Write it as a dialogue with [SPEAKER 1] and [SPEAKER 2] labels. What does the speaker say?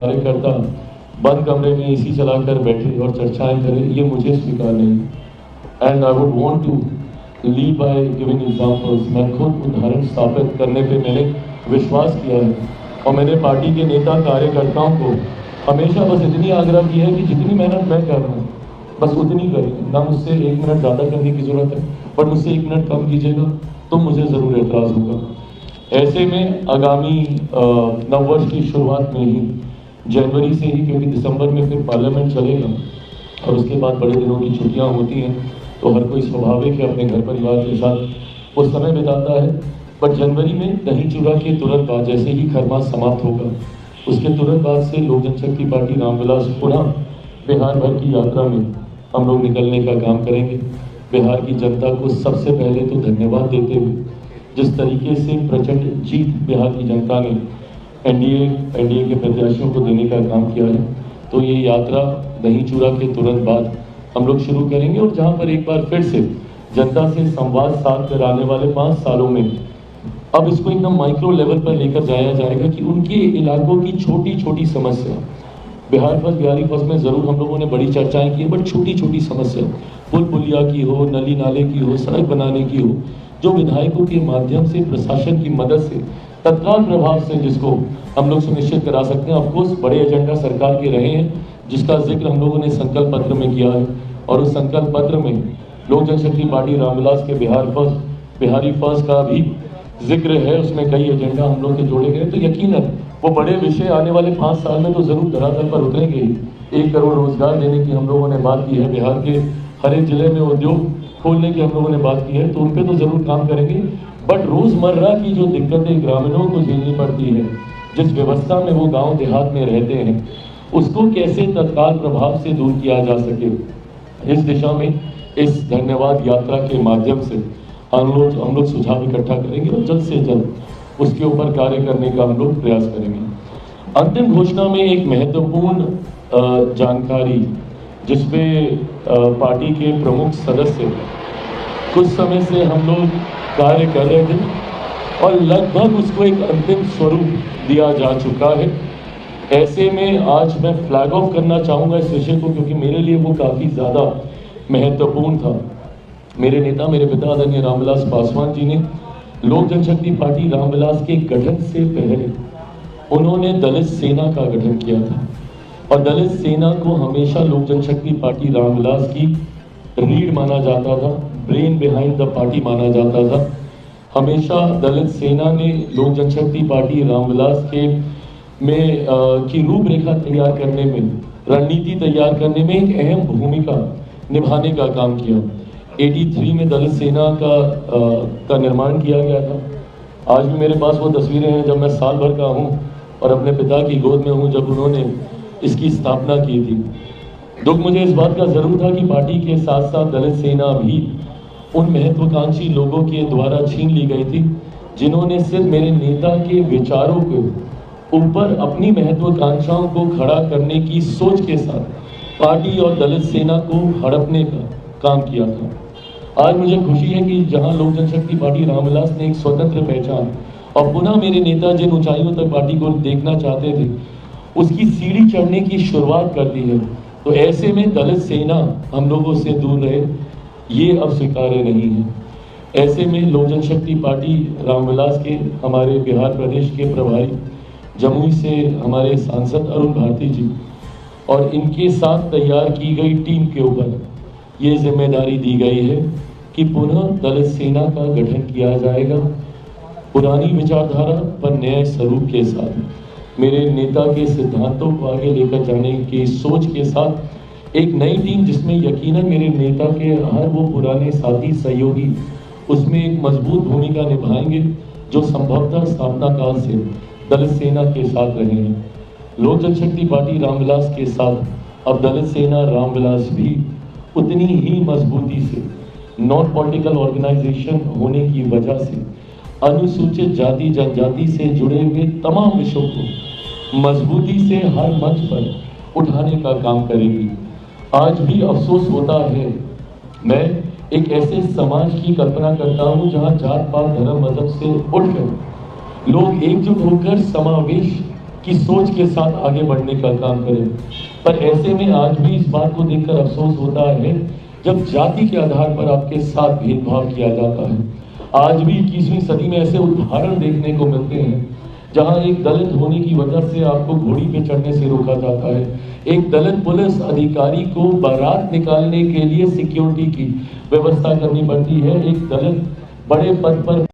[SPEAKER 1] कार्यकर्ता बंद कमरे में एसी चलाकर बैठे और चर्चाएं करें, ये मुझे स्वीकार नहीं। And I would want to lead by giving examples. मैं खुद उदाहरण स्थापित करने पे मैंने विश्वास किया है और मैंने पार्टी के नेता कार्यकर्ताओं को हमेशा बस इतनी आग्रह किया है कि जितनी मेहनत मैं कर रहा हूँ बस उतनी करें, ना मुझसे 1 मिनट ज़्यादा करने की ज़रूरत है, बट मुझसे 1 मिनट कम कीजिएगा तो मुझे ज़रूर एतराज़ होगा। ऐसे में आगामी नववर्ष की शुरुआत में ही जनवरी से ही, क्योंकि दिसंबर में फिर पार्लियामेंट चलेगा और उसके बाद बड़े दिनों की छुट्टियां होती हैं, तो हर कोई स्वाभाविक है अपने घर परिवार के साथ वो समय बिताता है। बट जनवरी में दही चूड़ा के तुरंत बाद, जैसे ही खरमास समाप्त होगा उसके तुरंत बाद से लोक जनशक्ति पार्टी रामविलास पुनः बिहार भर की यात्रा में हम लोग निकलने का काम करेंगे। बिहार की जनता को सबसे पहले तो धन्यवाद देते हुए, जिस तरीके से प्रचंड जीत बिहार की जनता ने एनडीए के प्रत्याशियों को देने का काम किया है, तो ये यात्रा दही चूड़ा के तुरंत बाद हम लोग शुरू करेंगे। और जहां पर एक बार फिर से जनता से संवाद साध कर आने वाले 5 सालों में अब इसको एकदम माइक्रो लेवल पर लेकर जाया जाएगा कि उनके इलाकों की छोटी छोटी समस्या, बिहार फर्स्ट बिहारी फर्स्ट में ज़रूर हम लोगों ने बड़ी चर्चाएं की, बट छोटी छोटी समस्या पुल पुलिया की हो, नली नाले की हो, सड़क बनाने की हो, जो विधायकों के माध्यम से प्रशासन की मदद से तत्काल प्रभाव से जिसको हम लोग सुनिश्चित करा सकते हैं। ऑफकोर्स बड़े एजेंडा सरकार के रहे हैं जिसका जिक्र हम लोगों ने संकल्प पत्र में किया है, और उस संकल्प पत्र में लोक जनशक्ति पार्टी रामविलास के बिहारी फर्स्ट का भी जिक्र है। उसमें कई एजेंडा हम लोग के जोड़े गए, तो यकीनन वो बड़े विषय आने वाले 5 साल में तो जरूर धरातल पर उतरेंगे। 1 करोड़ रोजगार देने की हम लोगों ने बात की है, बिहार के हर एक जिले में उद्योग खोलने की हम लोगों ने बात की है, तो उन पर तो जरूर काम करेंगे। बट रोजमर्रा की जो दिक्कतें ग्रामीणों को झेलनी पड़ती है, जिस व्यवस्था में वो गांव देहात में रहते हैं, उसको कैसे तत्काल प्रभाव से दूर किया जा सके, इस दिशा में इस धन्यवाद यात्रा के माध्यम से हम लोग सुझाव इकट्ठा करेंगे और जल्द से जल्द उसके ऊपर कार्य करने का हम लोग प्रयास करेंगे। अंतिम घोषणा में एक महत्वपूर्ण जानकारी, जिसपे पार्टी के प्रमुख सदस्य कुछ समय से हम लोग कार्य कर रहे थे और लगभग उसको एक अंतिम स्वरूप दिया जा चुका है। ऐसे में आज मैं फ्लैग ऑफ करना चाहूँगा इस विषय को, क्योंकि मेरे लिए वो काफ़ी ज़्यादा महत्वपूर्ण था। मेरे नेता, मेरे पिता आदरणीय रामविलास पासवान जी ने लोक जनशक्ति पार्टी रामविलास के गठन से पहले उन्होंने दलित सेना का गठन किया था, और दलित सेना को हमेशा लोक जनशक्ति पार्टी रामविलास की रीढ़ माना जाता था, ब्रेन बिहाइंड द पार्टी माना जाता था। हमेशा दलित सेना ने लोक जनशक्ति पार्टी रामविलास के में की रूपरेखा तैयार करने में, रणनीति तैयार करने में एक अहम भूमिका निभाने का काम किया। 83 में दलित सेना का निर्माण किया गया था। आज भी मेरे पास वो तस्वीरें हैं जब मैं साल भर का हूँ और अपने पिता की गोद में हूँ, जब उन्होंने इसकी स्थापना की थी। दुख मुझे इस बात का जरूर था कि पार्टी के साथ साथ दलित सेना भी उन महत्वाकांक्षी लोगों के द्वारा छीन ली गई थी, जिन्होंने सिर्फ मेरे नेता के विचारों के ऊपर अपनी महत्वाकांक्षाओं को खड़ा करने की सोच के साथ पार्टी और दलित सेना को हड़पने का काम किया था। आज मुझे खुशी है कि जहां लोक जनशक्ति पार्टी रामविलास ने एक स्वतंत्र पहचान और पुनः मेरे नेता जिन ऊंचाइयों तक पार्टी को देखना चाहते थे, उसकी सीढ़ी चढ़ने की शुरुआत कर दी है, तो ऐसे में दलित सेना हम लोगों से दूर रहे, ये अब स्वीकार्य नहीं है। ऐसे में लोक जनशक्ति पार्टी रामविलास के हमारे बिहार प्रदेश के प्रभारी जमुई से हमारे सांसद अरुण भारती जी और इनके साथ तैयार की गई टीम के ऊपर ये जिम्मेदारी दी गई है कि पुनः दलित सेना का गठन किया जाएगा, पुरानी विचारधारा पर नए स्वरूप के साथ, मेरे नेता के सिद्धांतों को आगे लेकर जाने की सोच के साथ एक नई टीम, जिसमें यकीनन मेरे नेता के हर वो पुराने साथी सहयोगी उसमें एक मजबूत भूमिका निभाएंगे जो संभवतः स्थापना काल से दलित सेना के साथ रहे हैं। लोक जनशक्ति पार्टी रामविलास के साथ अब दलित सेना रामविलास भी उतनी ही मजबूती से नॉन पॉलिटिकल ऑर्गेनाइजेशन होने की वजह से अनुसूचित जाति जनजाति से जुड़े हुए तमाम विषयों को मजबूती से हर मंच पर उठाने का काम करेगी। आज भी अफसोस होता है, मैं एक ऐसे समाज की कल्पना करता हूँ जहाँ जात पात धर्म मजहब से उठकर लोग एकजुट होकर समावेश की सोच के साथ आगे बढ़ने का काम करें। पर ऐसे में आज भी इस बात को देखकर अफसोस होता है जब जाति के आधार पर आपके साथ भेदभाव किया जाता है। आज भी 21वीं सदी में ऐसे उदाहरण देखने को मिलते हैं जहां एक दलित होने की वजह से आपको घोड़ी पे चढ़ने से रोका जाता है। एक दलित पुलिस अधिकारी को बारात निकालने के लिए सिक्योरिटी की व्यवस्था करनी पड़ती है। एक दलित बड़े पद पर